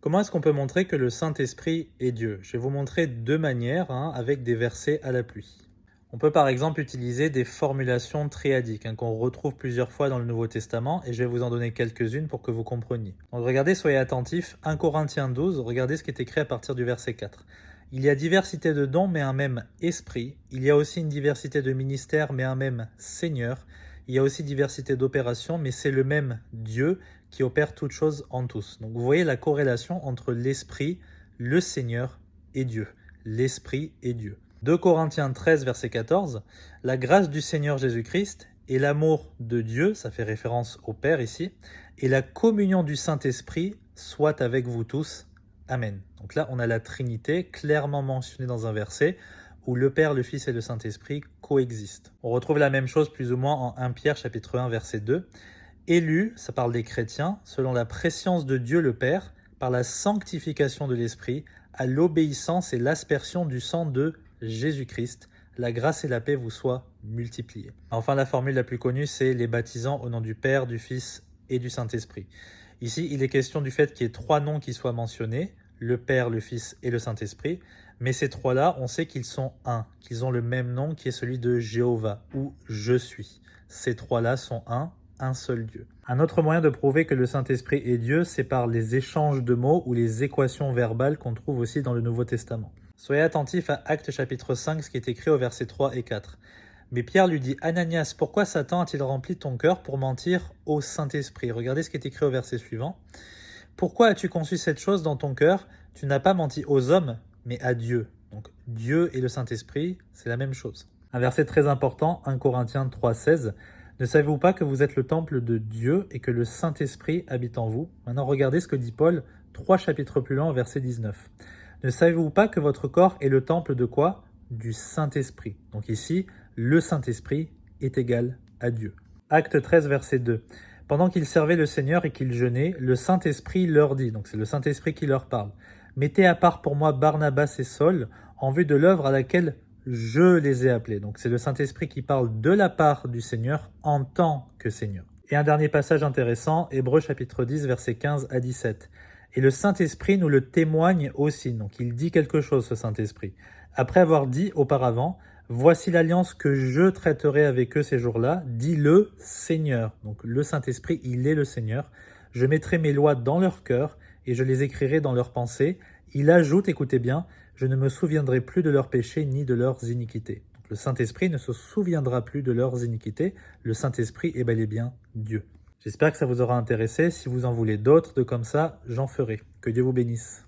Comment est-ce qu'on peut montrer que le Saint-Esprit est Dieu? Je vais vous montrer deux manières, avec des versets à la pluie. On peut par exemple utiliser des formulations triadiques qu'on retrouve plusieurs fois dans le Nouveau Testament et je vais vous en donner quelques-unes pour que vous compreniez. Donc regardez, soyez attentifs, 1 Corinthiens 12, regardez ce qui est écrit à partir du verset 4. Il y a diversité de dons mais un même esprit, il y a aussi une diversité de ministères mais un même Seigneur, il y a aussi diversité d'opérations mais c'est le même Dieu qui opère toutes choses en tous. Donc vous voyez la corrélation entre l'Esprit, le Seigneur et Dieu. L'Esprit et Dieu. 2 Corinthiens 13, verset 14, la grâce du Seigneur Jésus-Christ et l'amour de Dieu, ça fait référence au Père ici, et la communion du Saint-Esprit soit avec vous tous. Amen. Donc là, on a la Trinité clairement mentionnée dans un verset où le Père, le Fils et le Saint-Esprit coexistent. On retrouve la même chose plus ou moins en 1 Pierre chapitre 1, verset 2. Élus, ça parle des chrétiens, selon la préscience de Dieu le Père, par la sanctification de l'Esprit, à l'obéissance et l'aspersion du sang de Jésus-Christ, la grâce et la paix vous soient multipliées. Enfin, la formule la plus connue, c'est les baptisants au nom du Père, du Fils et du Saint-Esprit. Ici, il est question du fait qu'il y ait trois noms qui soient mentionnés, le Père, le Fils et le Saint-Esprit, mais ces trois-là, on sait qu'ils sont un, qu'ils ont le même nom qui est celui de Jéhovah, ou Je suis. Ces trois-là sont un seul Dieu. Un autre moyen de prouver que le Saint-Esprit est Dieu, c'est par les échanges de mots ou les équations verbales qu'on trouve aussi dans le Nouveau Testament. Soyez attentifs à Actes chapitre 5, ce qui est écrit au verset 3 et 4. Mais Pierre lui dit, Ananias, pourquoi Satan a-t-il rempli ton cœur pour mentir au Saint-Esprit? Regardez ce qui est écrit au verset suivant. Pourquoi as-tu conçu cette chose dans ton cœur? Tu n'as pas menti aux hommes, mais à Dieu. Donc Dieu et le Saint-Esprit, c'est la même chose. Un verset très important, 1 Corinthiens 3, 16. Ne savez-vous pas que vous êtes le temple de Dieu et que le Saint-Esprit habite en vous? Maintenant, regardez ce que dit Paul, 3 chapitres plus loin, verset 19. Ne savez-vous pas que votre corps est le temple de quoi? Du Saint-Esprit. Donc ici, le Saint-Esprit est égal à Dieu. Acte 13, verset 2. Pendant qu'ils servaient le Seigneur et qu'ils jeûnaient, le Saint-Esprit leur dit, donc c'est le Saint-Esprit qui leur parle, « Mettez à part pour moi Barnabas et Saul en vue de l'œuvre à laquelle je les ai appelés. » Donc c'est le Saint-Esprit qui parle de la part du Seigneur en tant que Seigneur. Et un dernier passage intéressant, Hébreux chapitre 10, versets 15 à 17. Et le Saint-Esprit nous le témoigne aussi. Donc il dit quelque chose, ce Saint-Esprit. Après avoir dit auparavant, « Voici l'alliance que je traiterai avec eux ces jours-là, dit le Seigneur. » Donc le Saint-Esprit, il est le Seigneur. « Je mettrai mes lois dans leur cœur et je les écrirai dans leurs pensées. » Il ajoute, écoutez bien, « Je ne me souviendrai plus de leurs péchés ni de leurs iniquités. » Donc le Saint-Esprit ne se souviendra plus de leurs iniquités. Le Saint-Esprit est bel et bien Dieu. J'espère que ça vous aura intéressé. Si vous en voulez d'autres de comme ça, j'en ferai. Que Dieu vous bénisse.